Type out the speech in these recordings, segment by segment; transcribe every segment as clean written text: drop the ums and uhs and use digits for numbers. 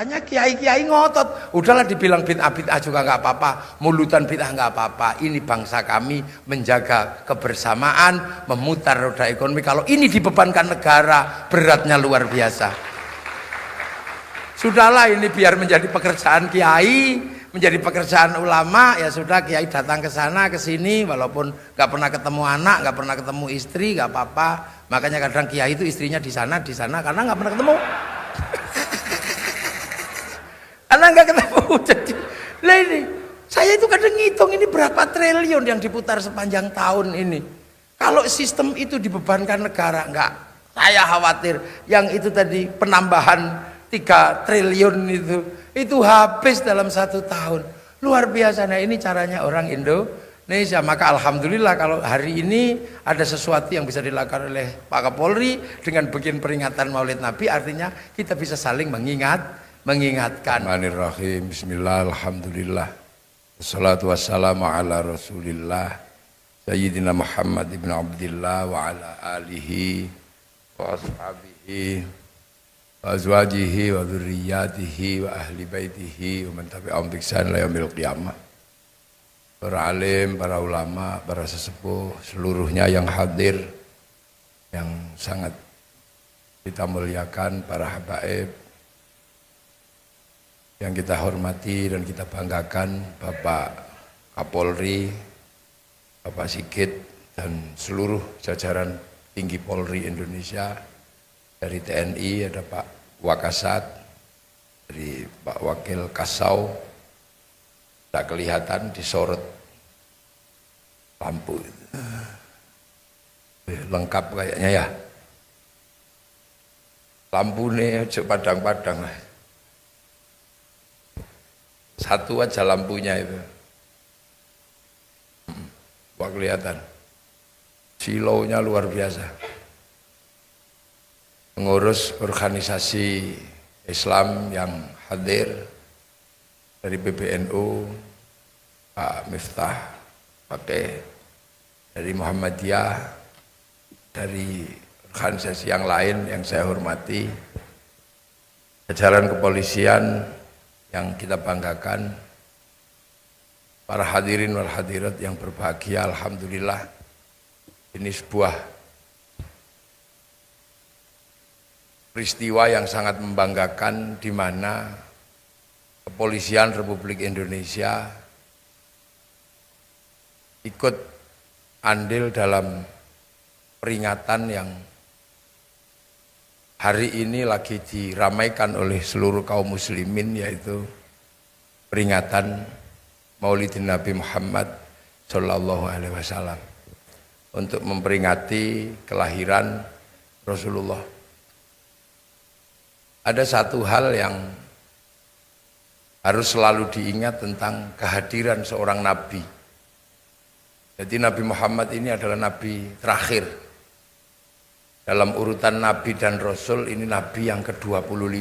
Makanya kiai-kiai ngotot. Udahlah dibilang bid'ah juga nggak apa-apa, mulutan bid'ah nggak apa-apa. Ini bangsa kami menjaga kebersamaan, memutar roda ekonomi. Kalau ini dibebankan negara, beratnya luar biasa. Sudahlah ini biar menjadi pekerjaan kiai, menjadi pekerjaan ulama, ya sudah kiai datang ke sana ke sini, walaupun nggak pernah ketemu anak, nggak pernah ketemu istri, nggak apa-apa. Makanya kadang kiai itu istrinya di sana karena nggak pernah ketemu. Karena nggak ketemu. Jadi, lah ini saya itu kadang ngitung ini berapa triliun yang diputar sepanjang tahun ini. Kalau sistem itu dibebankan negara, nggak, saya khawatir yang itu tadi penambahan 3 triliun itu habis dalam 1 tahun. Luar biasa. Nah ini caranya orang Indonesia. Maka alhamdulillah kalau hari ini ada sesuatu yang bisa dilakukan oleh Pak Kapolri dengan bikin peringatan Maulid Nabi, artinya kita bisa saling mengingatkan. Bismillahirrahmanirrahim. Bismillah, alhamdulillah. Wassalatu wassalamu ala rasulillah Sayyidina Muhammad ibn Abdillah wa ala alihi wa ashabihi wa azwajihi wa dzurriyyatihi wa ahli baitihi wa man tabi'ahum bi ihsan ila yaumil qiyamah. Para alim, para ulama, para sesepuh seluruhnya yang hadir, yang sangat kita muliakan, para habaib yang kita hormati dan kita banggakan, Bapak Kapolri, Bapak Sigit, dan seluruh jajaran tinggi Polri Indonesia. Dari TNI ada Pak Wakasat, dari Pak Wakil Kasau, tak kelihatan disorot lampu. Lengkap kayaknya ya. Lampu ini padang-padang lah. Satu aja lampunya itu. Wah kelihatan. Silonya luar biasa. Pengurus organisasi Islam yang hadir dari PBNU, Pak Miftah Fakih, dari Muhammadiyah, dari organisasi yang lain yang saya hormati, jajaran kepolisian yang kita banggakan, para hadirin wal hadirat yang berbahagia, alhamdulillah ini sebuah peristiwa yang sangat membanggakan di mana Kepolisian Republik Indonesia ikut andil dalam peringatan yang hari ini lagi diramaikan oleh seluruh kaum muslimin, yaitu peringatan Maulidin Nabi Muhammad Sallallahu Alaihi Wasallam untuk memperingati kelahiran Rasulullah. Ada satu hal yang harus selalu diingat tentang kehadiran seorang nabi. Jadi Nabi Muhammad ini adalah nabi terakhir. Dalam urutan nabi dan rasul ini nabi yang ke-25.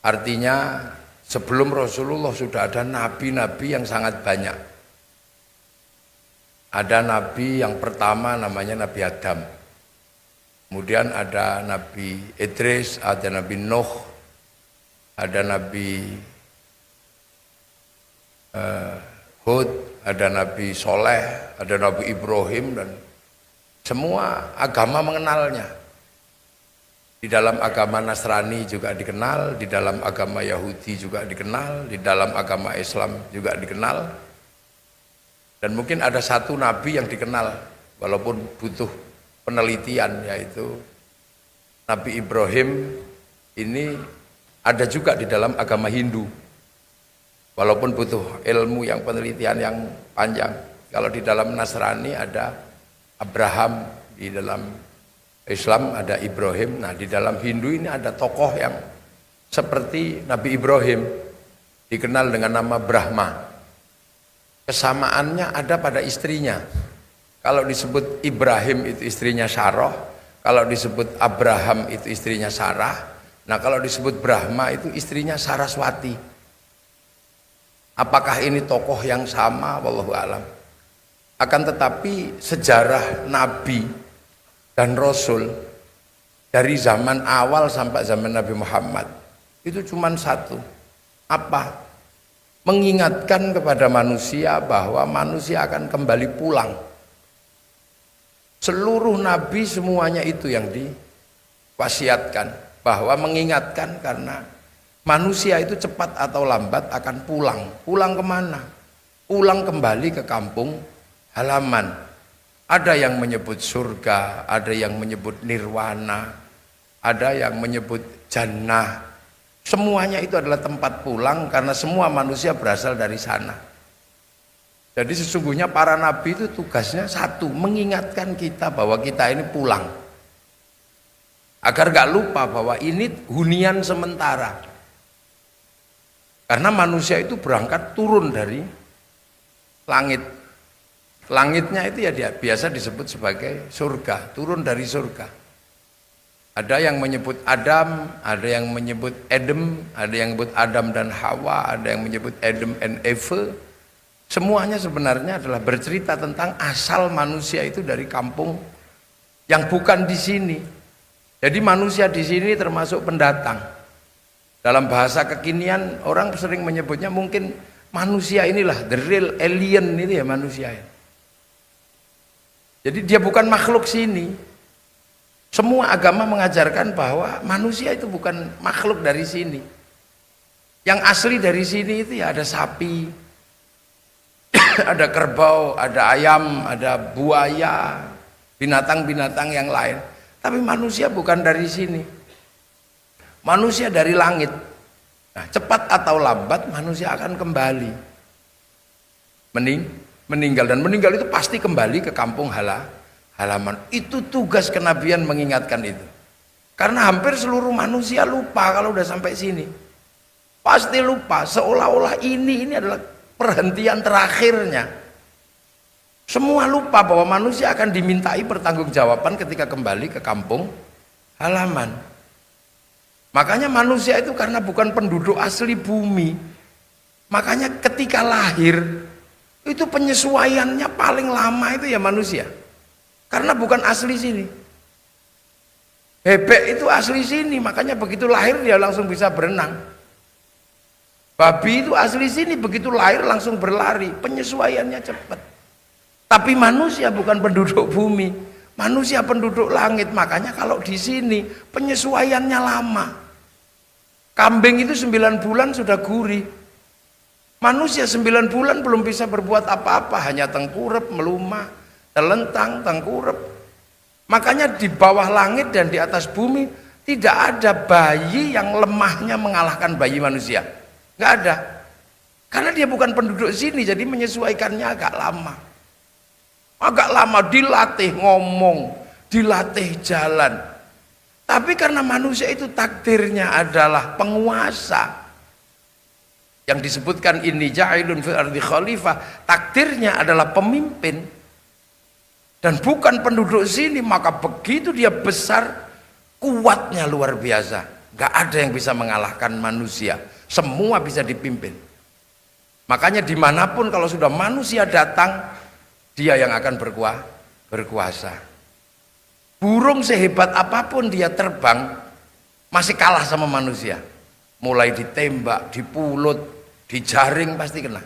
Artinya sebelum Rasulullah sudah ada nabi-nabi yang sangat banyak. Ada nabi yang pertama namanya Nabi Adam. Kemudian ada Nabi Idris, ada Nabi Nuh, ada Nabi Hud, ada Nabi Soleh, ada Nabi Ibrahim, dan semua agama mengenalnya. Di dalam agama Nasrani juga dikenal, di dalam agama Yahudi juga dikenal, di dalam agama Islam juga dikenal. Dan mungkin ada satu nabi yang dikenal, walaupun butuh penelitian, yaitu Nabi Ibrahim ini ada juga di dalam agama Hindu. Walaupun butuh ilmu yang penelitian yang panjang. Kalau di dalam Nasrani ada Abraham, di dalam Islam ada Ibrahim. Nah di dalam Hindu ini ada tokoh yang seperti Nabi Ibrahim, dikenal dengan nama Brahma. Kesamaannya ada pada istrinya. Kalau disebut Ibrahim itu istrinya Sarah, kalau disebut Abraham itu istrinya Sarah. Nah kalau disebut Brahma itu istrinya Saraswati. Apakah ini tokoh yang sama? Wallahu a'lam. Akan tetapi sejarah Nabi dan Rasul dari zaman awal sampai zaman Nabi Muhammad itu cuma satu. Apa? Mengingatkan kepada manusia bahwa manusia akan kembali pulang. Seluruh nabi semuanya itu yang diwasiatkan, bahwa mengingatkan karena manusia itu cepat atau lambat akan pulang. Pulang kemana? Pulang kembali ke kampung halaman. Ada yang menyebut surga, ada yang menyebut nirwana, ada yang menyebut jannah. Semuanya itu adalah tempat pulang karena semua manusia berasal dari sana. Jadi sesungguhnya para nabi itu tugasnya satu, mengingatkan kita bahwa kita ini pulang. Agar gak lupa bahwa ini hunian sementara. Karena manusia itu berangkat turun dari langit. Langitnya itu ya biasa disebut sebagai surga, turun dari surga. Ada yang menyebut Adam, ada yang menyebut Edem, ada yang menyebut Adam dan Hawa, ada yang menyebut Adam and Eve. Semuanya sebenarnya adalah bercerita tentang asal manusia itu dari kampung yang bukan di sini. Jadi manusia di sini termasuk pendatang. Dalam bahasa kekinian orang sering menyebutnya mungkin manusia inilah the real alien itu ya manusia. Jadi dia bukan makhluk sini. Semua agama mengajarkan bahwa manusia itu bukan makhluk dari sini. Yang asli dari sini itu ya ada sapi, ada kerbau, ada ayam, ada buaya, binatang-binatang yang lain. Tapi manusia bukan dari sini. Manusia dari langit. Nah, cepat atau lambat manusia akan kembali. Meninggal, dan meninggal itu pasti kembali ke kampung halaman. Itu tugas kenabian mengingatkan itu. Karena hampir seluruh manusia lupa kalau udah sampai sini. Pasti lupa, seolah-olah ini adalah perhentian terakhirnya. Semua lupa bahwa manusia akan dimintai pertanggungjawaban ketika kembali ke kampung halaman. Makanya manusia itu karena bukan penduduk asli bumi, makanya ketika lahir itu penyesuaiannya paling lama itu ya manusia. Karena bukan asli sini. Bebek itu asli sini, makanya begitu lahir dia langsung bisa berenang. Babi itu asli sini, begitu lahir langsung berlari, penyesuaiannya cepat. Tapi manusia bukan penduduk bumi, manusia penduduk langit, makanya kalau di sini penyesuaiannya lama. Kambing itu 9 bulan sudah gurih. Manusia 9 bulan belum bisa berbuat apa-apa, hanya tengkurap, melumah, telentang, tengkurap. Makanya di bawah langit dan di atas bumi tidak ada bayi yang lemahnya mengalahkan bayi manusia. Nggak ada. Karena dia bukan penduduk sini, jadi menyesuaikannya agak lama. Agak lama dilatih ngomong, dilatih jalan. Tapi karena manusia itu takdirnya adalah penguasa. Yang disebutkan inni ja'ilun fil ardi khalifah, takdirnya adalah pemimpin. Dan bukan penduduk sini, maka begitu dia besar, kuatnya luar biasa. Gak ada yang bisa mengalahkan manusia. Semua bisa dipimpin. Makanya dimanapun kalau sudah manusia datang, dia yang akan berkuasa. Burung sehebat apapun dia terbang, masih kalah sama manusia. Mulai ditembak, dipulut, dijaring pasti kena.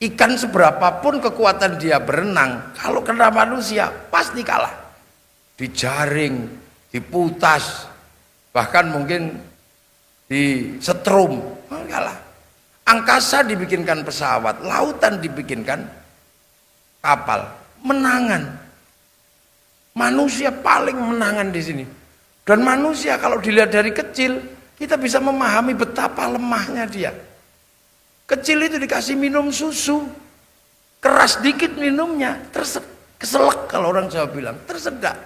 Ikan seberapapun kekuatan dia berenang, kalau kena manusia pasti kalah. Dijaring, diputas, bahkan mungkin disetrum, kalah. Angkasa dibikinkan pesawat, lautan dibikinkan kapal, menangan. Manusia paling menangan di sini. Dan manusia kalau dilihat dari kecil, kita bisa memahami betapa lemahnya dia. Kecil itu dikasih minum susu, keras dikit minumnya, keselak kalau orang Jawa bilang, tersedak.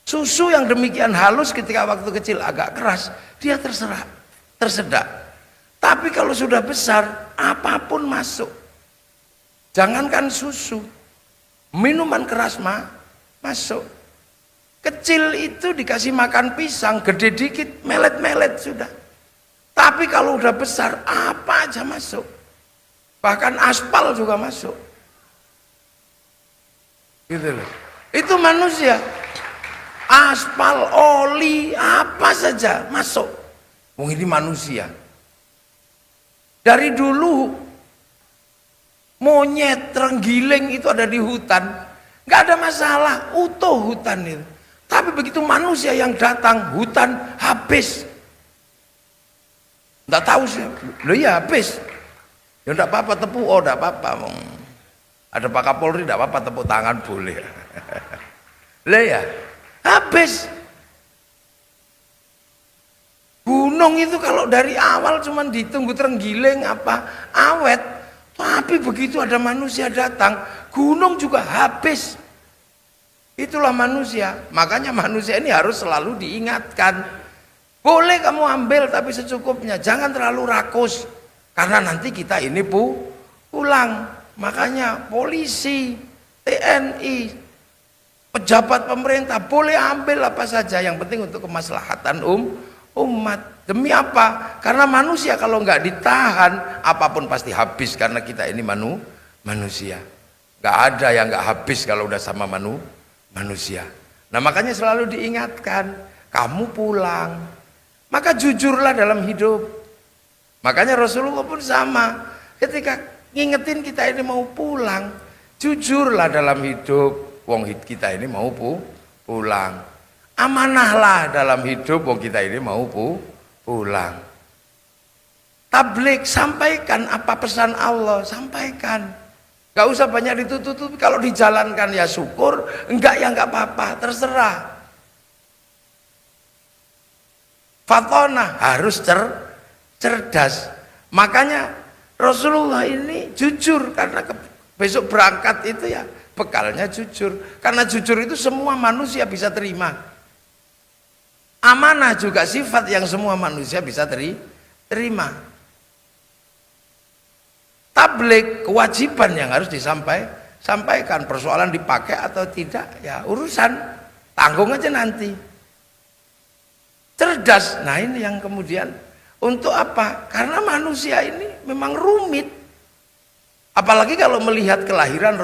Susu yang demikian halus ketika waktu kecil agak keras, dia tersedak. Tapi kalau sudah besar, apapun masuk. Jangankan susu, minuman keras masuk. Kecil itu dikasih makan pisang, gede dikit, melet-melet sudah. Tapi kalau udah besar, apa aja masuk. Bahkan aspal juga masuk. Gitu loh. Itu manusia. Aspal, oli, apa saja masuk. Wong ini manusia. Dari dulu monyet, terenggiling itu ada di hutan, nggak ada masalah, utuh hutan itu. Tapi begitu manusia yang datang, hutan habis. Nggak tahu sih, loh ya habis. Ya enggak apa-apa tepuk, oh enggak apa-apa. Ada Pak Kapolri enggak apa-apa tepuk tangan boleh. Lah ya, habis. Gunung itu kalau dari awal cuman ditunggu terenggiling apa awet, tapi begitu ada manusia datang, gunung juga habis. Itulah manusia. Makanya manusia ini harus selalu diingatkan. Boleh kamu ambil tapi secukupnya, jangan terlalu rakus. Karena nanti kita ini pulang. Makanya polisi, TNI, pejabat pemerintah boleh ambil apa saja, yang penting untuk kemaslahatan umat. Demi apa? Karena manusia kalau nggak ditahan, apapun pasti habis, karena kita ini manusia. Nggak ada yang nggak habis kalau udah sama manusia. Nah makanya selalu diingatkan, kamu pulang, maka jujurlah dalam hidup. Makanya Rasulullah pun sama, ketika ngingetin kita ini mau pulang, jujurlah dalam hidup. Wong kita ini mau pulang. Amanahlah dalam hidup, wong kita ini mau pulang. Tabligh, sampaikan apa pesan Allah, sampaikan. Gak usah banyak ditutup, kalau dijalankan ya syukur, enggak ya enggak apa-apa, terserah. Fatonah, harus cerdas. Makanya Rasulullah ini jujur, karena besok berangkat itu ya bekalnya jujur. Karena jujur itu semua manusia bisa terima. Amanah juga sifat yang semua manusia bisa terima. Tabligh, kewajiban yang harus disampaikan. Persoalan dipakai atau tidak ya urusan, tanggung aja nanti. Cerdas, nah ini yang kemudian untuk apa? Karena manusia ini memang rumit. Apalagi kalau melihat kelahiran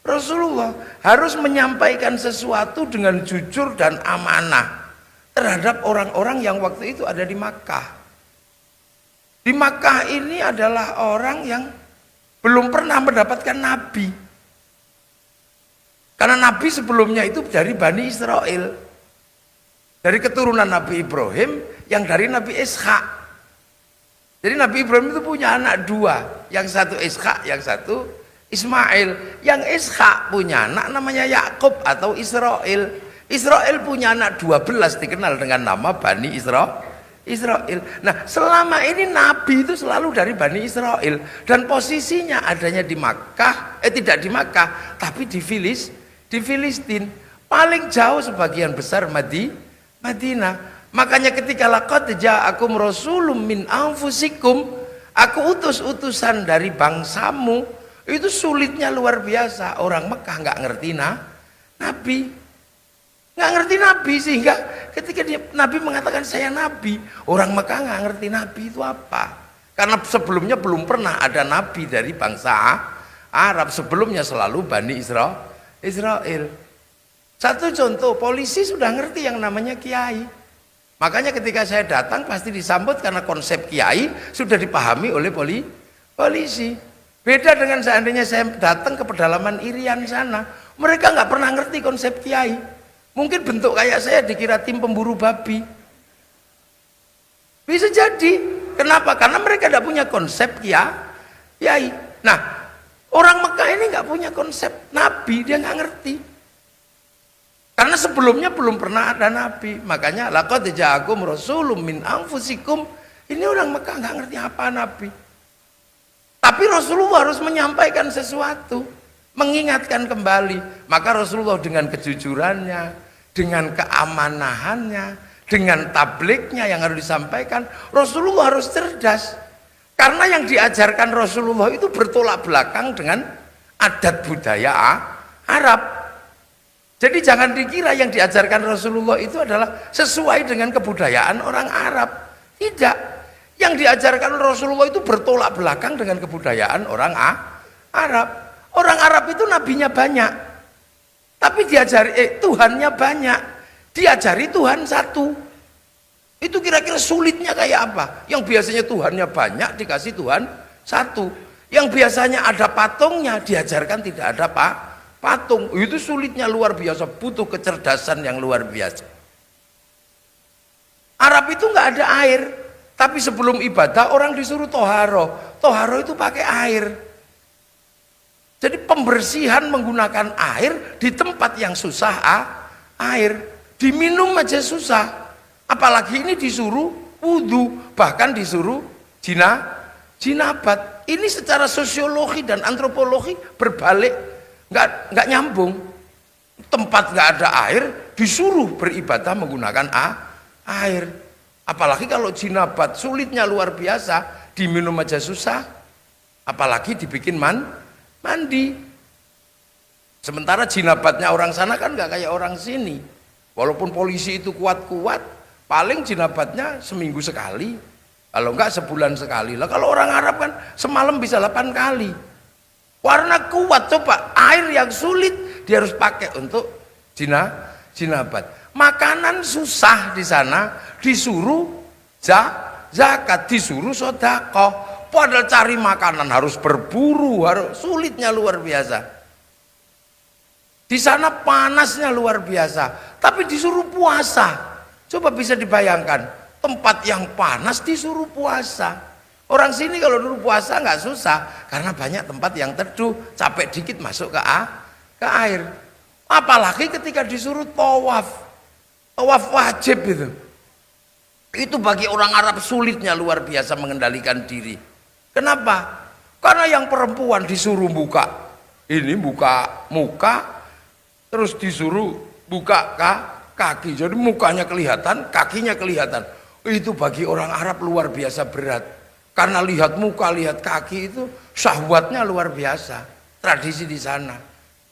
Rasulullah, harus menyampaikan sesuatu dengan jujur dan amanah terhadap orang-orang yang waktu itu ada di Makkah. Di Makkah ini adalah orang yang belum pernah mendapatkan nabi. Karena nabi sebelumnya itu dari Bani Israel, dari keturunan Nabi Ibrahim yang dari Nabi Ishak. Jadi Nabi Ibrahim itu punya anak dua, yang satu Ishak, yang satu Ismail. Yang Ishak punya anak namanya Yakub atau Israel. Israel punya anak 12 dikenal dengan nama Bani Israel. Nah selama ini Nabi itu selalu dari Bani Israel, dan posisinya adanya di Makkah, tidak di Makkah, tapi di Filistin. Paling jauh sebagian besar Madinah. Makanya ketika laqad ja'akum rasulun min anfusikum, aku utus utusan dari bangsamu, itu sulitnya luar biasa. Orang Mekah nggak ngerti Nabi. Nggak ngerti Nabi, sehingga ketika Nabi mengatakan saya Nabi, orang Mekah nggak ngerti Nabi itu apa. Karena sebelumnya belum pernah ada Nabi dari bangsa Arab, sebelumnya selalu Bani Israel. Satu contoh, polisi sudah ngerti yang namanya kiai. Makanya ketika saya datang pasti disambut, karena konsep kiai sudah dipahami oleh polisi. Beda dengan seandainya saya datang ke pedalaman Irian sana, mereka nggak pernah ngerti konsep kiai. Mungkin bentuk kayak saya dikira tim pemburu babi. Bisa jadi. Kenapa? Karena mereka tidak punya konsep kiai. Nah, orang Mekah ini nggak punya konsep Nabi, dia nggak ngerti. Karena sebelumnya belum pernah ada Nabi. Makanya laqad ja'akum rasulun min anfusikum. Ini orang Mekah nggak ngerti apa Nabi. Tapi Rasulullah harus menyampaikan sesuatu, mengingatkan kembali. Maka Rasulullah dengan kejujurannya, dengan keamanahannya, dengan tablighnya yang harus disampaikan, Rasulullah harus cerdas. Karena yang diajarkan Rasulullah itu bertolak belakang dengan adat budaya Arab. Jadi jangan dikira yang diajarkan Rasulullah itu adalah sesuai dengan kebudayaan orang Arab. Tidak. Yang diajarkan Rasulullah itu bertolak belakang dengan kebudayaan orang Arab. Orang Arab itu nabinya banyak, tapi diajari Tuhannya banyak. Diajari Tuhan satu. Itu kira-kira sulitnya kayak apa? Yang biasanya Tuhannya banyak dikasih Tuhan satu. Yang biasanya ada patungnya diajarkan tidak ada patung. Itu sulitnya luar biasa, butuh kecerdasan yang luar biasa. Arab itu nggak ada air, tapi sebelum ibadah orang disuruh toharo. Toharo itu pakai air. Jadi pembersihan menggunakan air di tempat yang susah air. Diminum aja susah. Apalagi ini disuruh wudhu, bahkan disuruh jinabat. Ini secara sosiologi dan antropologi berbalik, nggak nyambung. Tempat nggak ada air, disuruh beribadah menggunakan air. Apalagi kalau jinabat, sulitnya luar biasa, diminum aja susah. Apalagi dibikin mandi. Sementara jinabatnya orang sana kan nggak kayak orang sini. Walaupun polisi itu kuat-kuat, paling jinabatnya seminggu sekali, kalau enggak sebulan sekali. Lah kalau orang Arab kan semalam bisa 8 kali. Warna kuat, coba air yang sulit dia harus pakai untuk jinabat. Makanan susah di sana, disuruh zakat, disuruh sedekah. Padahal cari makanan harus berburu, harus sulitnya luar biasa. Di sana panasnya luar biasa, tapi disuruh puasa. Coba bisa dibayangkan, tempat yang panas disuruh puasa. Orang sini kalau dulu puasa nggak susah, karena banyak tempat yang teduh, capek dikit masuk ke air. Apalagi ketika disuruh tawaf wajib itu. Itu bagi orang Arab sulitnya luar biasa mengendalikan diri. Kenapa? Karena yang perempuan disuruh buka muka, terus disuruh buka kaki, jadi mukanya kelihatan, kakinya kelihatan. Itu bagi orang Arab luar biasa berat, karena lihat muka, lihat kaki itu syahwatnya luar biasa. Tradisi di sana,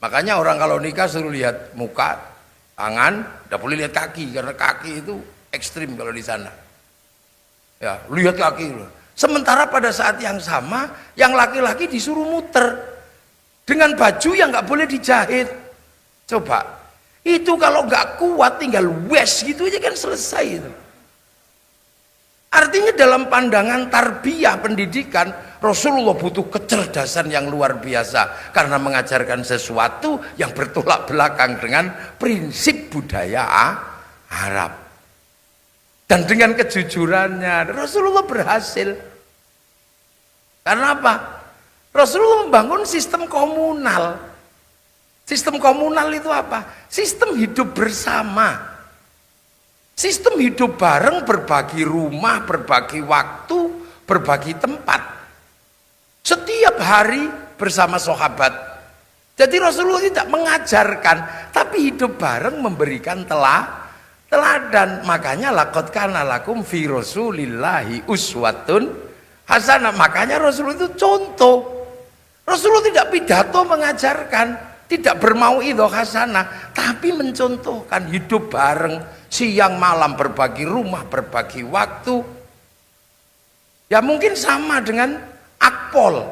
makanya orang kalau nikah suruh lihat muka, tangan, tidak boleh lihat kaki, karena kaki itu ekstrim kalau di sana. Ya, lihat kaki. Sementara pada saat yang sama, yang laki-laki disuruh muter dengan baju yang nggak boleh dijahit. Coba, itu kalau nggak kuat tinggal wes gitu aja kan selesai itu. Artinya dalam pandangan tarbiyah pendidikan, Rasulullah butuh kecerdasan yang luar biasa karena mengajarkan sesuatu yang bertolak belakang dengan prinsip budaya Arab. Dan dengan kejujurannya Rasulullah berhasil. Karena apa? Rasulullah membangun sistem komunal. Sistem komunal itu apa? Sistem hidup bersama. Sistem hidup bareng, berbagi rumah, berbagi waktu, berbagi tempat. Setiap hari bersama sahabat. Jadi Rasulullah tidak mengajarkan, tapi hidup bareng memberikan teladan. Makanya laqad kana lakum fi Rasulillahi uswatun hasanah. Makanya Rasulullah itu contoh. Rasulullah tidak pidato mengajarkan, tidak bermauidhah hasanah, tapi mencontohkan hidup bareng, siang malam berbagi rumah, berbagi waktu. Ya mungkin sama dengan Akpol.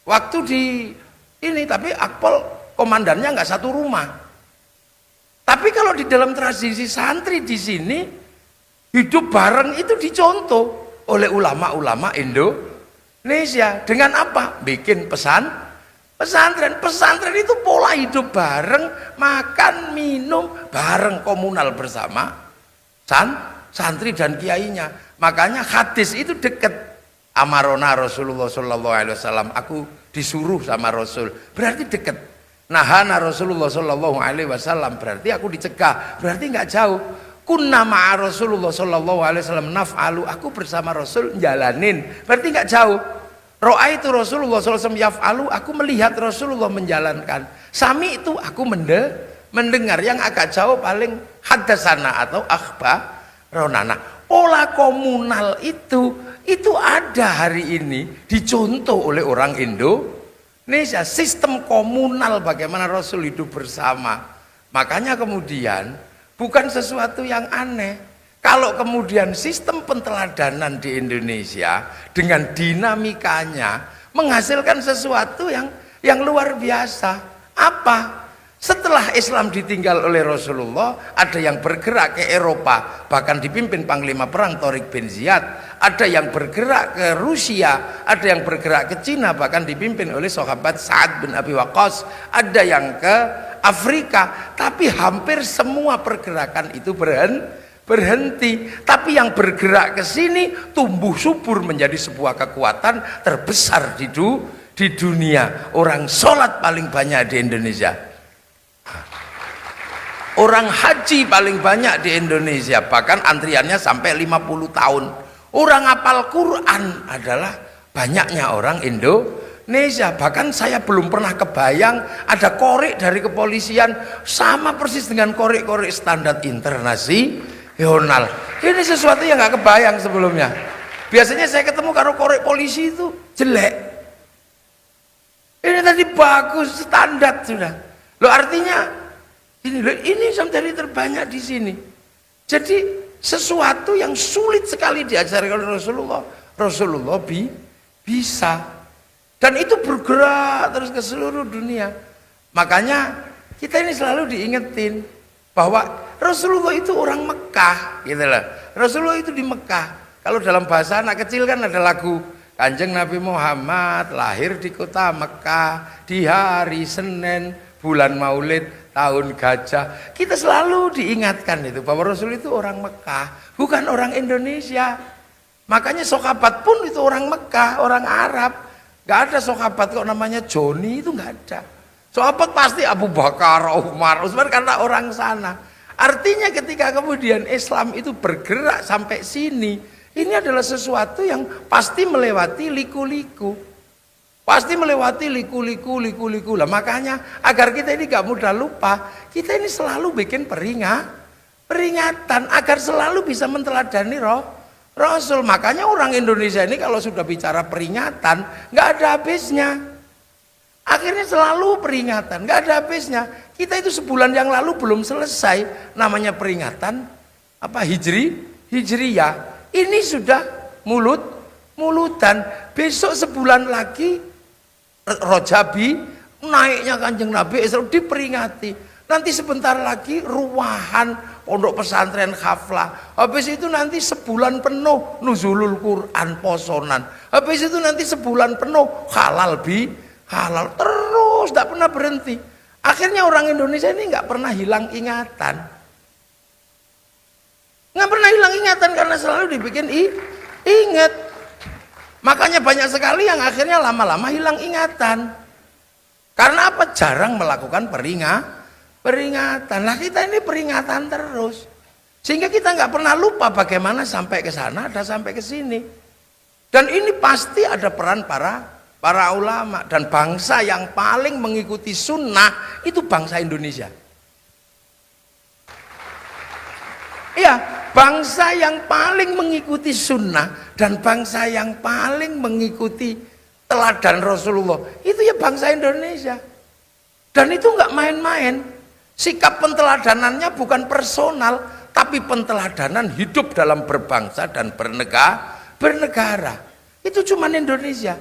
Waktu di ini, tapi Akpol komandannya nggak satu rumah. Tapi kalau di dalam tradisi santri di sini, hidup bareng itu dicontoh oleh ulama-ulama Indonesia. Dengan apa? Bikin pesantren. Pesantren itu pola hidup bareng, makan, minum bareng, komunal bersama santri dan kiainya. Makanya hadis itu dekat. Amarona Rasulullah sallallahu alaihi wasallam, aku disuruh sama Rasul, berarti dekat. Nahana Rasulullah sallallahu alaihi wasallam, berarti aku dicegah, berarti nggak jauh. Kunna ma'a Rasulullah sallallahu alaihi wasallam naf'alu, aku bersama Rasul jalanin, berarti nggak jauh. Ra'aitu Rasulullah sallallahu alaihi wasallam yaf'alu, aku melihat Rasulullah menjalankan. Sami itu aku mendengar, yang agak jauh paling hadasana atau akhbarona. Pola komunal itu ada hari ini, dicontoh oleh orang Indonesia. Sistem komunal bagaimana Rasul hidup bersama. Makanya kemudian bukan sesuatu yang aneh kalau kemudian sistem penteladanan di Indonesia dengan dinamikanya menghasilkan sesuatu yang luar biasa. Apa? Setelah Islam ditinggal oleh Rasulullah, ada yang bergerak ke Eropa, bahkan dipimpin Panglima Perang Tariq bin Ziyad. Ada yang bergerak ke Rusia, ada yang bergerak ke Cina, bahkan dipimpin oleh sahabat Sa'ad bin Abi Waqqas. Ada yang ke Afrika, tapi hampir semua pergerakan itu berhenti. Tapi yang bergerak ke sini tumbuh subur menjadi sebuah kekuatan terbesar di dunia. Orang sholat paling banyak di Indonesia. Orang haji paling banyak di Indonesia, bahkan antriannya sampai 50 tahun. Orang hafal Quran adalah banyaknya orang Indonesia. Bahkan saya belum pernah kebayang ada korek dari kepolisian sama persis dengan korek-korek standar internasional. Ini sesuatu yang nggak kebayang sebelumnya. Biasanya saya ketemu karo korek polisi itu jelek. Ini tadi bagus, standar sudah. Lo artinya ini sampai terbanyak di sini. Jadi sesuatu yang sulit sekali diajarkan oleh Rasulullah bisa, dan itu bergerak terus ke seluruh dunia. Makanya kita ini selalu diingetin bahwa Rasulullah itu orang Mekah, gitu lah. Rasulullah itu di Mekah. Kalau dalam bahasa anak kecil kan ada lagu, Kanjeng Nabi Muhammad lahir di kota Mekah di hari Senin bulan Maulid tahun gajah. Kita selalu diingatkan itu bahwa Rasul itu orang Mekah, bukan orang Indonesia. Makanya sahabat pun itu orang Mekah, orang Arab. Gak ada sahabat kok namanya Joni, itu gak ada. Sahabat pasti Abu Bakar, Umar, Utsman, karena orang sana. Artinya ketika kemudian Islam itu bergerak sampai sini, ini adalah sesuatu yang pasti melewati liku-liku. Pasti melewati liku-liku. Lah makanya agar kita ini gak mudah lupa, kita ini selalu bikin peringatan agar selalu bisa menteladani Rasul. Makanya orang Indonesia ini kalau sudah bicara peringatan gak ada habisnya. Akhirnya selalu peringatan, gak ada habisnya. Kita itu sebulan yang lalu belum selesai namanya peringatan apa Hijriyah. Ini sudah mulutan. Besok sebulan lagi Rojabi, naiknya Kanjeng Nabi Islam diperingati. Nanti sebentar lagi ruwahan pondok pesantren Khaflah. Habis itu nanti sebulan penuh nuzulul Quran posonan. Habis itu nanti sebulan penuh halal terus, tidak pernah berhenti. Akhirnya orang Indonesia ini nggak pernah hilang ingatan. Nggak pernah hilang ingatan karena selalu dibikin ingat. Makanya banyak sekali yang akhirnya lama-lama hilang ingatan. Karena apa? Jarang melakukan peringatan. Nah kita ini peringatan terus. Sehingga kita nggak pernah lupa bagaimana sampai ke sana, ada sampai ke sini. Dan ini pasti ada peran para ulama. Dan bangsa yang paling mengikuti sunnah itu bangsa Indonesia. Iya, bangsa yang paling mengikuti sunnah dan bangsa yang paling mengikuti teladan Rasulullah itu ya bangsa Indonesia. Dan itu nggak main-main. Sikap penteladanannya bukan personal, tapi penteladanan hidup dalam berbangsa dan bernegara. Itu cuman Indonesia.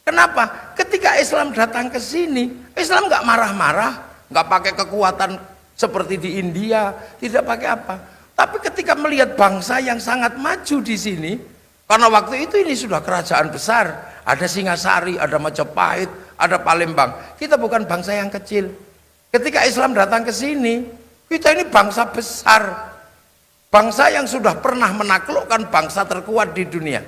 Kenapa? Ketika Islam datang ke sini, Islam nggak marah-marah, nggak pakai kekuatan seperti di India, tidak pakai apa. Tapi ketika melihat bangsa yang sangat maju di sini, karena waktu itu ini sudah kerajaan besar, ada Singasari, ada Majapahit, ada Palembang. Kita bukan bangsa yang kecil. Ketika Islam datang ke sini, kita ini bangsa besar. Bangsa yang sudah pernah menaklukkan bangsa terkuat di dunia.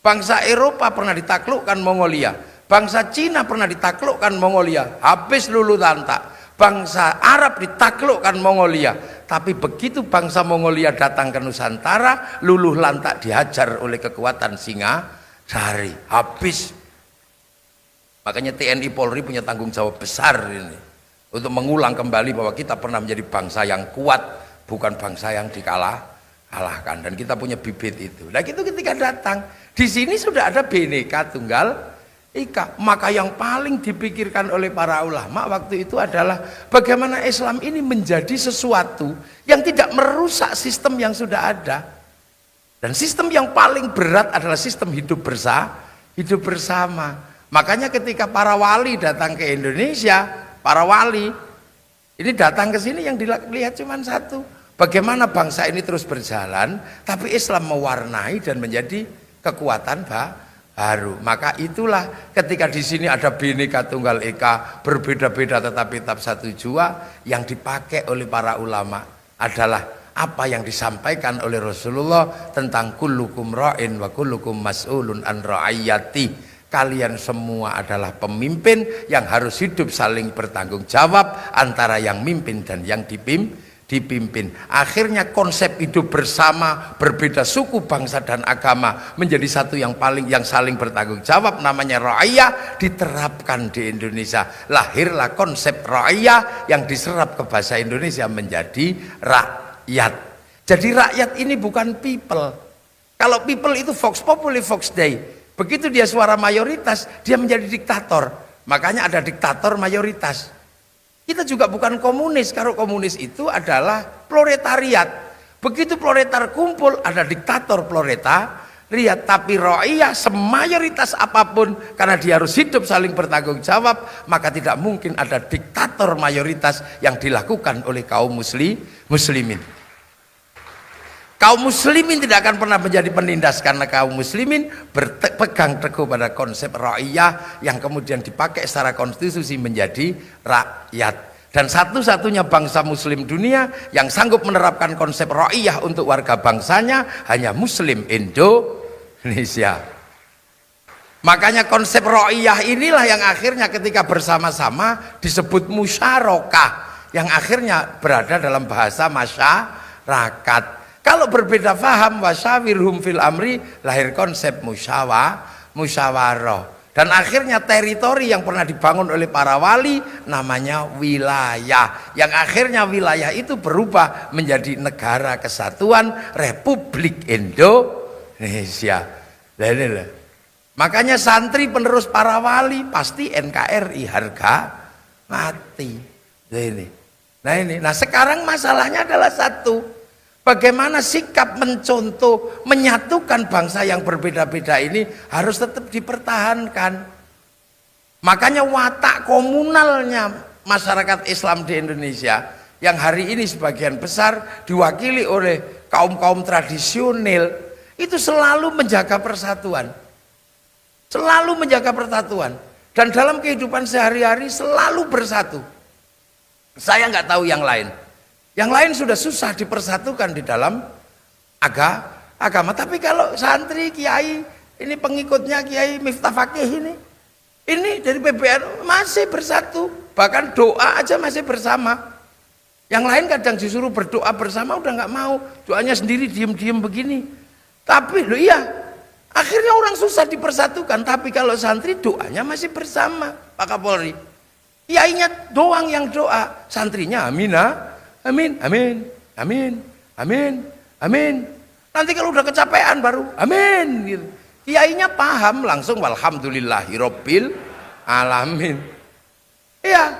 Bangsa Eropa pernah ditaklukkan Mongolia. Bangsa Cina pernah ditaklukkan Mongolia, habis luluh lantak. Bangsa Arab ditaklukkan Mongolia, tapi begitu bangsa Mongolia datang ke Nusantara, luluh lantak dihajar oleh kekuatan Singasari, habis. Makanya TNI Polri punya tanggung jawab besar ini untuk mengulang kembali bahwa kita pernah menjadi bangsa yang kuat, bukan bangsa yang dikalahkan. Dan kita punya bibit itu. Nah itu ketika datang di sini sudah ada Bhinneka Tunggal Ika. Maka yang paling dipikirkan oleh para ulama waktu itu adalah bagaimana Islam ini menjadi sesuatu yang tidak merusak sistem yang sudah ada. Dan sistem yang paling berat adalah sistem hidup bersama. Makanya ketika para wali datang ke Indonesia, para wali Ini datang ke sini yang dilihat cuma satu. Bagaimana bangsa ini terus berjalan, tapi Islam mewarnai dan menjadi kekuatan baru. Maka itulah ketika di sini ada Bhinneka Tunggal Ika, berbeda-beda tetapi tetap satu jua, yang dipakai oleh para ulama adalah apa yang disampaikan oleh Rasulullah tentang kullukum ra'in wa kullukum mas'ulun an ra'iyati. Kalian semua adalah pemimpin yang harus hidup saling bertanggung jawab antara yang mimpin dan yang dipimpin. Akhirnya konsep hidup bersama, berbeda suku, bangsa dan agama menjadi satu yang saling bertanggung jawab, namanya ra'iyah, diterapkan di Indonesia. Lahirlah konsep ra'iyah yang diserap ke bahasa Indonesia menjadi rakyat. Jadi rakyat ini bukan people. Kalau people itu vox populi vox dei. Begitu dia suara mayoritas, dia menjadi diktator. Makanya ada diktator mayoritas. Kita juga bukan komunis. Kalau komunis itu adalah proletariat. Begitu proletar kumpul, ada diktator proletariat. Tapi ra'iyah semayoritas apapun, karena dia harus hidup saling bertanggung jawab, maka tidak mungkin ada diktator mayoritas yang dilakukan oleh kaum muslimin. Kaum muslimin tidak akan pernah menjadi penindas, karena kaum muslimin berpegang teguh pada konsep ra'iyah yang kemudian dipakai secara konstitusi menjadi rakyat. Dan satu-satunya bangsa muslim dunia yang sanggup menerapkan konsep ra'iyah untuk warga bangsanya hanya Muslim Indonesia. Makanya konsep ra'iyah inilah yang akhirnya ketika bersama-sama disebut musyarakah, yang akhirnya berada dalam bahasa masyarakat. Kalau berbeda faham, wasyawirhum fil amri, lahir konsep musyawarah. Dan akhirnya teritori yang pernah dibangun oleh para wali namanya wilayah. Yang akhirnya wilayah itu berubah menjadi negara kesatuan Republik Indonesia. Makanya santri penerus para wali pasti NKRI, harga mati. Nah sekarang masalahnya adalah satu. Bagaimana sikap mencontoh, menyatukan bangsa yang berbeda-beda ini harus tetap dipertahankan. Makanya watak komunalnya masyarakat Islam di Indonesia yang hari ini sebagian besar diwakili oleh kaum-kaum tradisional itu selalu menjaga persatuan. Selalu menjaga persatuan. Dan dalam kehidupan sehari-hari selalu bersatu. Saya nggak tahu yang lain. Yang lain sudah susah dipersatukan di dalam agama. Tapi kalau santri, kiai, ini pengikutnya Kiai Miftah Fakih ini dari PBNU masih bersatu. Bahkan doa aja masih bersama. Yang lain kadang disuruh berdoa bersama udah nggak mau. Doanya sendiri diem-diem begini. Tapi akhirnya orang susah dipersatukan. Tapi kalau santri doanya masih bersama Pak Kapolri. Kiainya doang yang doa, santrinya aminah. Amin, amin, amin, amin, amin. Nanti kalau udah kecapean baru amin gitu. Kiainya paham langsung walhamdulillahirabbil alamin. Iya.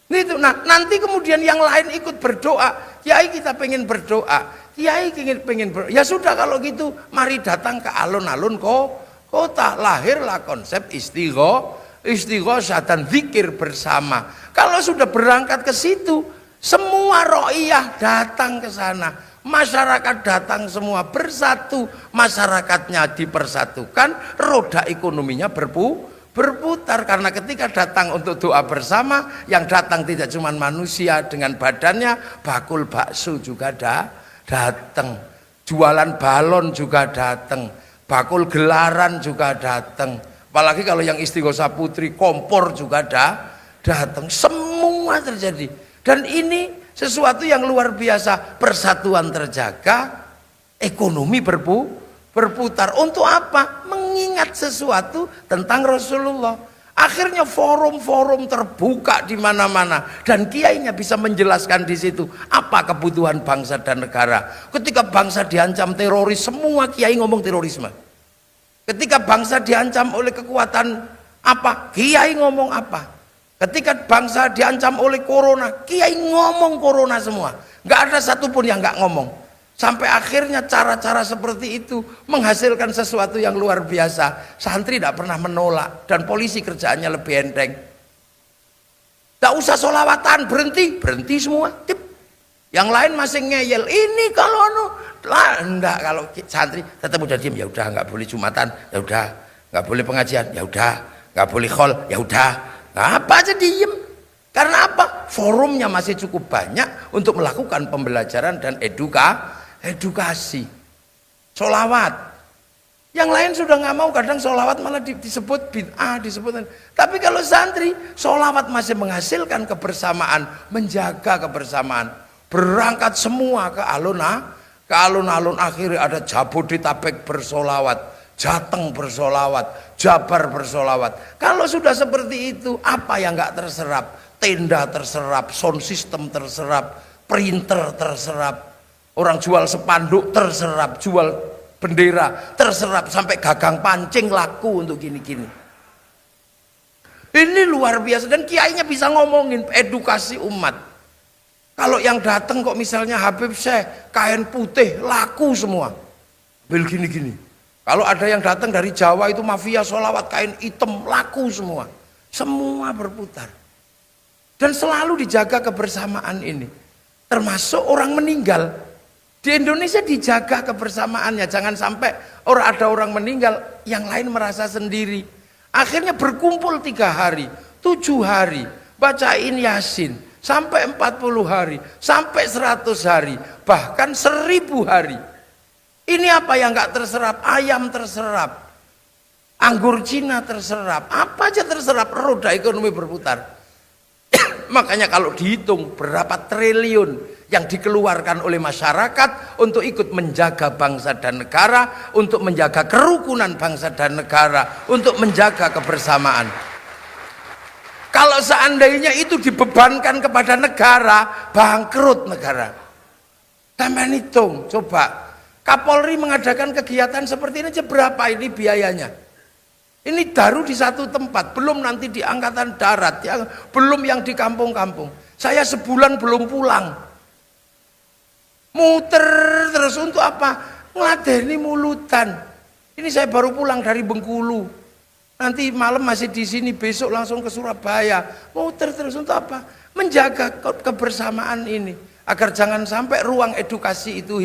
Itu. Nah, nanti kemudian yang lain ikut berdoa. Kiai kita pengen berdoa. Kiai pengen berdoa. Ya sudah kalau gitu mari datang ke alun-alun kota. Lahirlah konsep istighosah dan zikir bersama. Kalau sudah berangkat ke situ, semua ra'iyah datang ke sana, masyarakat datang semua bersatu, masyarakatnya dipersatukan, roda ekonominya berputar. Karena ketika datang untuk doa bersama, yang datang tidak cuma manusia dengan badannya, bakul bakso juga datang, jualan balon juga datang, bakul gelaran juga datang. Apalagi kalau yang istighosah putri, kompor juga datang, semua terjadi. Dan ini sesuatu yang luar biasa, persatuan terjaga, ekonomi berputar. Untuk apa? Mengingat sesuatu tentang Rasulullah. Akhirnya forum-forum terbuka di mana-mana dan kiainya bisa menjelaskan di situ apa kebutuhan bangsa dan negara. Ketika bangsa diancam teroris, semua kiai ngomong terorisme. Ketika bangsa diancam oleh kekuatan apa, kiai ngomong apa. Ketika bangsa diancam oleh corona, kiai ngomong corona semua. Nggak ada satupun yang nggak ngomong. Sampai akhirnya cara-cara seperti itu menghasilkan sesuatu yang luar biasa. Santri tidak pernah menolak dan polisi kerjaannya lebih enteng. Tidak usah sholawatan, berhenti semua. Tip. Yang lain masih ngeyel. Ini kalau enggak, kalau santri tetap udah diem, ya udah, nggak boleh Jumatan, ya udah, nggak boleh pengajian, ya udah, nggak boleh khol, ya udah. Apa aja diem. Karena apa? Forumnya masih cukup banyak untuk melakukan pembelajaran dan edukasi. Sholawat. Yang lain sudah nggak mau, kadang sholawat malah disebut bid'ah, disebut. Tapi kalau santri, sholawat masih menghasilkan kebersamaan, menjaga kebersamaan. Berangkat semua ke alun-alun, akhirnya ada Jabodetabek bersolawat, Jateng bersolawat, Jabar bersolawat. Kalau sudah seperti itu, apa yang nggak terserap? Tenda terserap, sound system terserap, printer terserap, orang jual spanduk terserap, jual bendera terserap, sampai gagang pancing laku untuk gini-gini. Ini luar biasa, dan kiainya bisa ngomongin edukasi umat. Kalau yang datang kok misalnya Habib Syekh kain putih laku semua, bil gini-gini. Kalau ada yang datang dari Jawa itu mafia sholawat kain hitam laku semua. Semua berputar. Dan selalu dijaga kebersamaan ini. Termasuk orang meninggal. Di Indonesia dijaga kebersamaannya. Jangan sampai ada orang meninggal, yang lain merasa sendiri. Akhirnya berkumpul 3 hari, 7 hari, bacain Yasin, sampai 40 hari, sampai 100 hari, bahkan 1000 hari. Ini apa yang gak terserap? Ayam terserap, anggur Cina terserap, apa aja terserap, roda ekonomi berputar. Makanya kalau dihitung berapa triliun yang dikeluarkan oleh masyarakat untuk ikut menjaga bangsa dan negara, untuk menjaga kerukunan bangsa dan negara, untuk menjaga kebersamaan. Kalau seandainya itu dibebankan kepada negara, bangkrut negara. Tambahan hitung, coba. Kapolri mengadakan kegiatan seperti ini aja berapa ini biayanya? Ini baru di satu tempat, belum nanti di angkatan darat, belum yang di kampung-kampung. Saya sebulan belum pulang. Muter terus untuk apa? Ngeladeni mulutan. Ini saya baru pulang dari Bengkulu. Nanti malam masih di sini, besok langsung ke Surabaya. Muter terus untuk apa? Menjaga kebersamaan ini agar jangan sampai ruang edukasi itu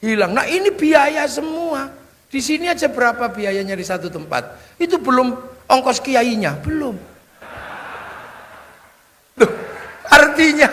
hilang. Nah, ini biaya semua. Di sini aja berapa biayanya di satu tempat? Itu belum ongkos kiainya, belum. Loh, artinya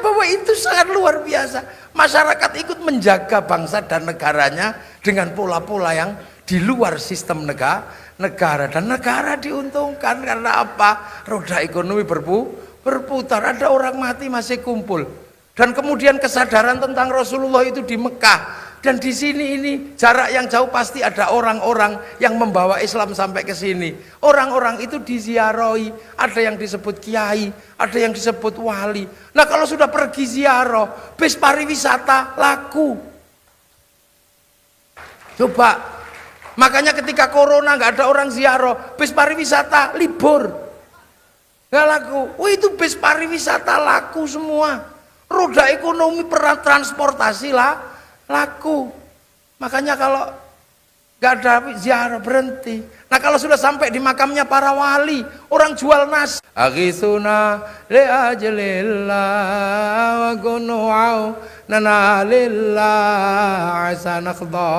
bahwa itu sangat luar biasa. Masyarakat ikut menjaga bangsa dan negaranya dengan pola-pola yang di luar sistem negara, dan negara diuntungkan karena apa? Roda ekonomi berputar. Ada orang mati masih kumpul, dan kemudian kesadaran tentang Rasulullah itu di Mekah. Dan di sini ini jarak yang jauh pasti ada orang-orang yang membawa Islam sampai ke sini. Orang-orang itu diziarahi, ada yang disebut kiai, ada yang disebut wali. Nah, kalau sudah pergi ziarah, bis pariwisata laku. Coba, makanya ketika corona nggak ada orang ziarah, bis pariwisata libur, nggak laku. Oh, itu bis pariwisata laku semua. Roda ekonomi peran transportasi lah laku. Makanya kalau gak ada ziarah berhenti. Nah, kalau sudah sampai di makamnya para wali, orang jual nasi. Aghisuna li ajlillah wa gunu'au nanalillah asanakhdha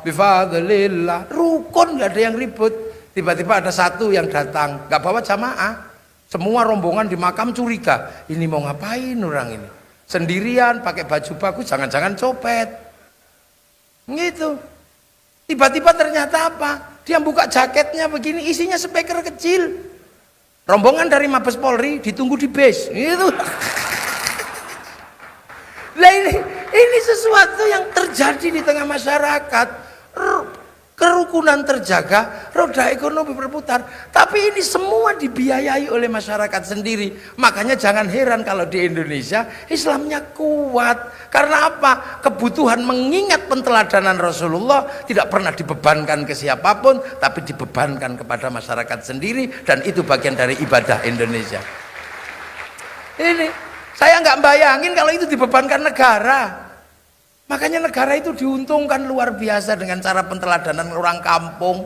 bifadlillah. Rukun, gak ada yang ribut. Tiba-tiba ada satu yang datang, gak bawa jamaah. Semua rombongan di makam curiga, ini mau ngapain orang ini? Sendirian, pakai baju bagus, jangan-jangan copet. Gitu. Tiba-tiba ternyata apa? Dia buka jaketnya begini, isinya speaker kecil. Rombongan dari Mabes Polri ditunggu di base. Gitu. Nah, ini sesuatu yang terjadi di tengah masyarakat. Kerukunan terjaga, roda ekonomi berputar. Tapi ini semua dibiayai oleh masyarakat sendiri. Makanya jangan heran kalau di Indonesia Islamnya kuat. Karena apa? Kebutuhan mengingat penteladanan Rasulullah tidak pernah dibebankan ke siapapun, tapi dibebankan kepada masyarakat sendiri. Dan itu bagian dari ibadah Indonesia. Ini saya nggak bayangin kalau itu dibebankan negara. Makanya negara itu diuntungkan luar biasa dengan cara penteladanan orang kampung.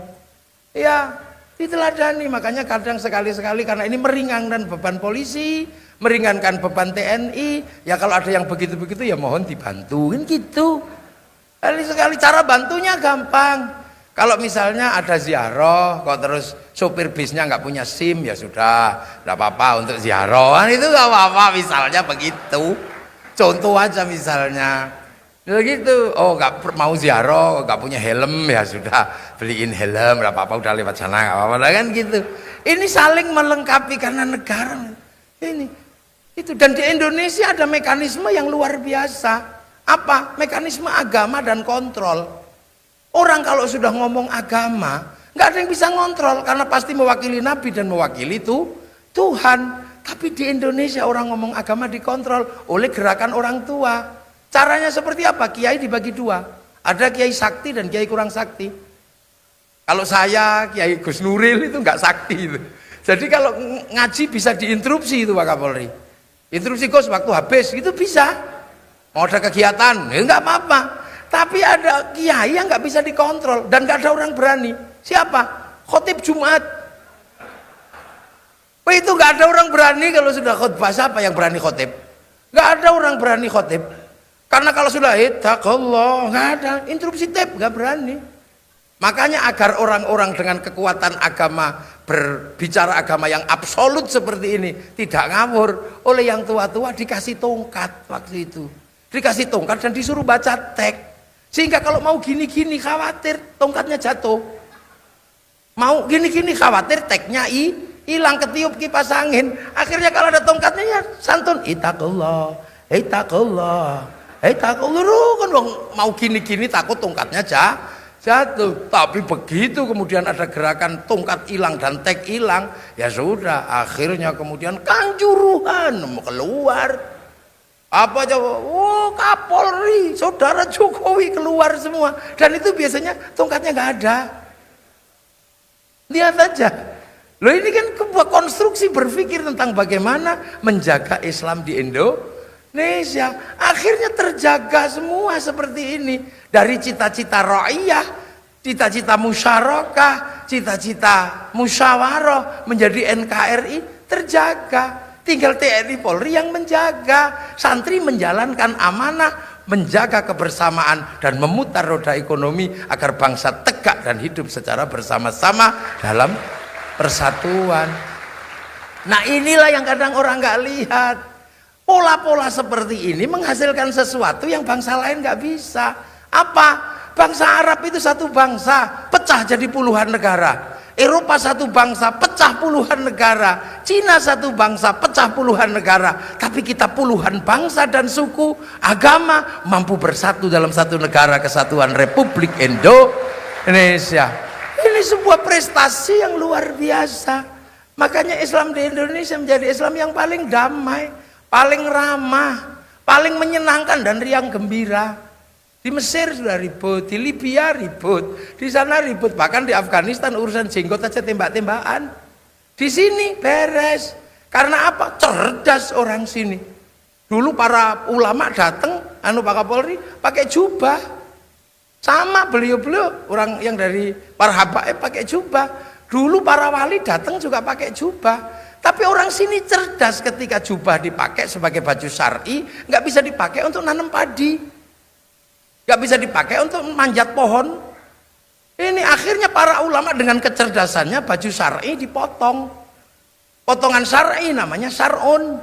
Ya, diteladani. Makanya kadang sekali-sekali karena ini meringankan beban polisi, meringankan beban TNI, ya kalau ada yang begitu-begitu ya mohon dibantuin gitu. Sekali cara bantunya gampang. Kalau misalnya ada ziarah, kok terus sopir bisnya nggak punya SIM, ya sudah, nggak apa-apa untuk ziarah, itu nggak apa-apa, misalnya begitu. Contoh aja misalnya, gitu. Oh nggak mau ziarah, nggak punya helm, ya sudah, beliin helm, nggak apa-apa, udah lewat sana, nggak apa-apa, kan gitu. Ini saling melengkapi karena negara ini. Itu dan di Indonesia ada mekanisme yang luar biasa. Apa? Mekanisme agama dan kontrol. Orang kalau sudah ngomong agama, nggak ada yang bisa ngontrol karena pasti mewakili Nabi dan mewakili itu Tuhan. Tapi di Indonesia orang ngomong agama dikontrol oleh gerakan orang tua. Caranya seperti apa? Kiai dibagi dua. Ada kiai sakti dan kiai kurang sakti. Kalau saya kiai Gus Nuril itu nggak sakti itu. Jadi kalau ngaji bisa diinterupsi itu Pak Kapolri. Interupsi Gus waktu habis itu bisa. Mau ada kegiatan, ya nggak apa-apa. Tapi ada kiai yang nggak bisa dikontrol dan nggak ada orang berani. Siapa? Khotib Jumat. Itu nggak ada orang berani kalau sudah khutbah. Siapa yang berani khotib? Nggak ada orang berani khotib. Karena kalau sudah ittaqullah nggak ada. Interupsi tip nggak berani. Makanya agar orang-orang dengan kekuatan agama berbicara agama yang absolut seperti ini tidak ngawur, oleh yang tua-tua dikasih tongkat waktu itu. Dikasih tongkat dan disuruh baca teks. Sehingga kalau mau gini-gini khawatir tongkatnya jatuh. Mau gini-gini khawatir teknya hilang ketiup kipas angin. Akhirnya kalau ada tongkatnya ya santun ittaqullah, ittaqullah, ittaqullah. Kan mau gini-gini takut tongkatnya jatuh. Tapi begitu kemudian ada gerakan tongkat hilang dan tek hilang, ya sudah. Akhirnya kemudian kanjuruhan mau keluar. Apa coba? Oh Kapolri, saudara Jokowi keluar semua. Dan itu biasanya tongkatnya nggak ada. Lihat aja. Loh ini kan sebuah konstruksi berpikir tentang bagaimana menjaga Islam di Indonesia. Akhirnya terjaga semua seperti ini. Dari cita-cita ra'iyah, cita-cita musyarakah, cita-cita musyawarah menjadi NKRI terjaga. Tinggal TNI Polri yang menjaga, santri menjalankan amanah, menjaga kebersamaan dan memutar roda ekonomi agar bangsa tegak dan hidup secara bersama-sama dalam persatuan. Nah inilah yang kadang orang nggak lihat. Pola-pola seperti ini menghasilkan sesuatu yang bangsa lain nggak bisa. Apa? Bangsa Arab itu satu bangsa, pecah jadi puluhan negara. Eropa satu bangsa, pecah puluhan negara. Cina satu bangsa, pecah puluhan negara. Tapi kita puluhan bangsa dan suku, agama mampu bersatu dalam satu negara kesatuan Republik Indonesia. Ini sebuah prestasi yang luar biasa. Makanya Islam di Indonesia menjadi Islam yang paling damai, paling ramah, paling menyenangkan dan riang gembira. Di Mesir sudah ribut, di Libya ribut, di sana ribut, bahkan di Afghanistan urusan jenggot aja tembak-tembakan. Di sini beres. Karena apa? Cerdas orang sini. Dulu para ulama datang, Pak Kapolri pakai jubah. Sama beliau-beliau orang yang dari para habaib pakai jubah. Dulu para wali datang juga pakai jubah. Tapi orang sini cerdas, ketika jubah dipakai sebagai baju syar'i, nggak bisa dipakai untuk nanam padi. Gak bisa dipakai untuk manjat pohon. Ini akhirnya para ulama dengan kecerdasannya baju syar'i dipotong. Potongan syar'i namanya syar'un.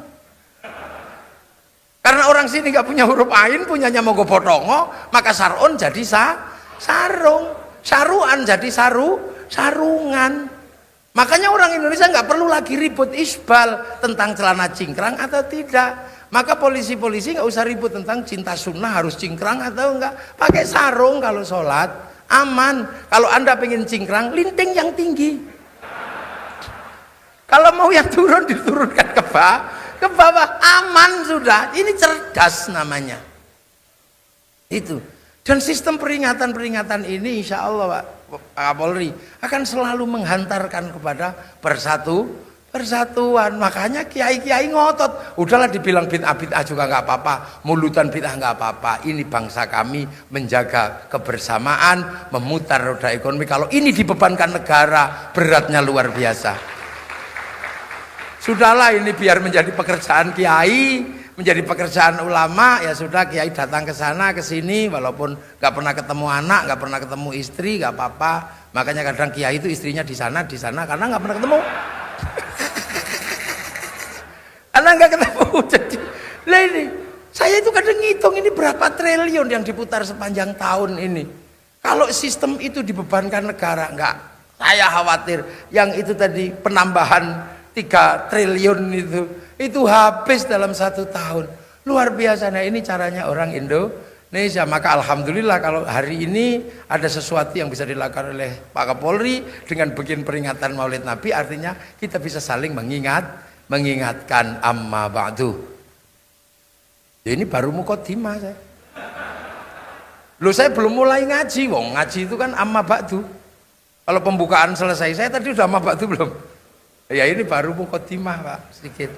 Karena orang sini gak punya huruf ain, punyanya mogo potongo, maka syar'un jadi sarung. Saruan jadi sarungan. Makanya orang Indonesia gak perlu lagi ribut isbal tentang celana cingkrang atau tidak. Maka polisi-polisi nggak usah ribut tentang cinta sunnah harus cingkrang atau enggak. Pakai sarung kalau sholat, aman. Kalau Anda pengen cingkrang, linting yang tinggi. Kalau mau yang turun, diturunkan ke bawah, aman sudah. Ini cerdas namanya. Itu. Dan sistem peringatan-peringatan ini insya Allah Pak Kapolri akan selalu menghantarkan kepada persatuan. Makanya kiai-kiai ngotot. Udahlah dibilang bid'ah juga nggak apa-apa, mulutan bid'ah nggak apa-apa. Ini bangsa kami menjaga kebersamaan, memutar roda ekonomi. Kalau ini dibebankan negara, beratnya luar biasa. Sudahlah, ini biar menjadi pekerjaan kiai, menjadi pekerjaan ulama. Ya sudah, kiai datang ke sana ke sini, walaupun nggak pernah ketemu anak, nggak pernah ketemu istri, nggak apa-apa. Makanya kadang kiai itu istrinya di sana karena nggak pernah ketemu. Karena nggak ketemu. Jadi ini saya itu kadang ngitung ini berapa triliun yang diputar sepanjang tahun ini. Kalau sistem itu dibebankan negara, nggak, saya khawatir yang itu tadi penambahan 3 triliun itu habis dalam 1 tahun. Luar biasa. Nah, ini caranya orang Indonesia. Maka alhamdulillah kalau hari ini ada sesuatu yang bisa dilakukan oleh Pak Kapolri dengan bikin peringatan Maulid Nabi, artinya kita bisa saling mengingatkan amma ba'du. Ya, ini baru muqaddimah saya. Loh, saya belum mulai ngaji. Wong ngaji itu kan amma ba'du. Kalau pembukaan selesai, saya tadi udah amma ba'du belum? Ya, ini baru muqaddimah Pak, sedikit.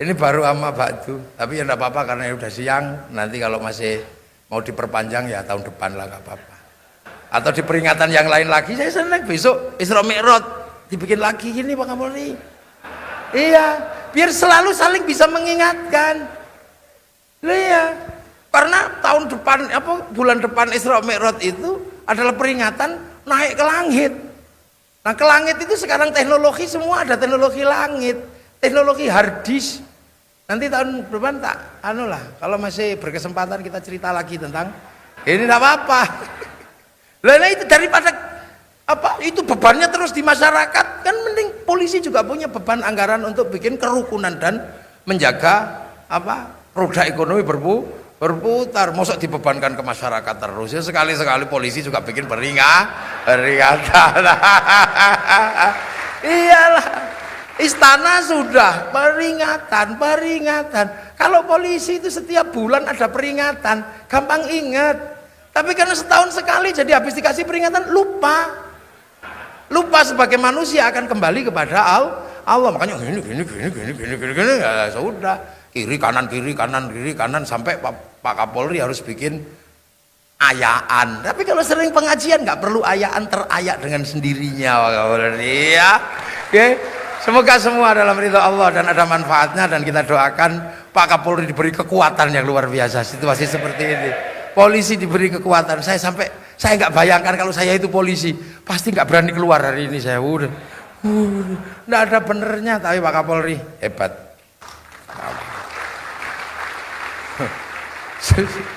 Ini baru amma ba'du. Tapi ya enggak apa-apa karena udah siang. Nanti kalau masih mau diperpanjang ya tahun depan lah, enggak apa-apa. Atau di peringatan yang lain lagi, saya senang besok Isra Mi'raj dibikin lagi gini Pak Kapolri. Iya, biar selalu saling bisa mengingatkan. Iya, karena tahun depan bulan depan Isra Mi'raj itu adalah peringatan naik ke langit. Nah, ke langit itu sekarang teknologi semua ada, teknologi langit, teknologi hard disk. Nanti tahun depan kalau masih berkesempatan kita cerita lagi tentang ini, enggak apa-apa. Lah itu daripada itu bebannya terus di masyarakat, kan mending polisi juga punya beban anggaran untuk bikin kerukunan dan menjaga roda ekonomi berputar. Mosok dibebankan ke masyarakat terus. Ya sekali-sekali polisi juga bikin peringatan. Iyalah, istana sudah peringatan. Kalau polisi itu setiap bulan ada peringatan, gampang ingat. Tapi karena setahun sekali, jadi habis dikasih peringatan lupa sebagai manusia akan kembali kepada Allah. Makanya gini ya sudah, kiri kanan sampai Pak Kapolri harus bikin ayaan. Tapi kalau sering pengajian nggak perlu ayaan, terayak dengan sendirinya Pak Kapolri ya. Oke, semoga semua dalam ridha Allah dan ada manfaatnya, dan kita doakan Pak Kapolri diberi kekuatan yang luar biasa situasi seperti ini. Polisi diberi kekuatan. Saya nggak bayangkan kalau saya itu polisi, pasti nggak berani keluar hari ini. Saya nggak ada benernya. Tapi Pak Kapolri hebat.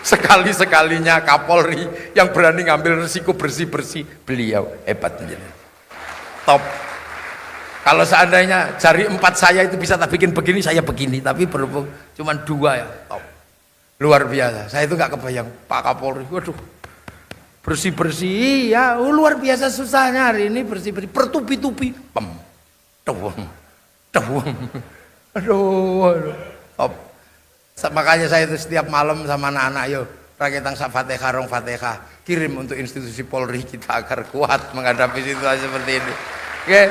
Sekali-sekalinya Kapolri yang berani ngambil risiko bersih-bersih, beliau hebat menjadi top. Kalau seandainya jari 4 saya itu bisa tak bikin begini, saya begini. Tapi berhubung cuma 2 ya, top. Luar biasa. Saya itu nggak kebayang Pak Kapolri, waduh, bersih-bersih ya, luar biasa susahnya hari ini bersih-bersih, pertupi-tupi, aduh, top. Makanya saya itu setiap malam sama anak-anak, yo rakitang sak Fatihah, rong Fatihah, kirim untuk institusi Polri kita agar kuat menghadapi situasi seperti ini. Oke.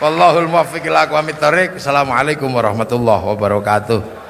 Wallahul muwaffiq ila aqwamit thoriq. Assalamualaikum warahmatullahi wabarakatuh.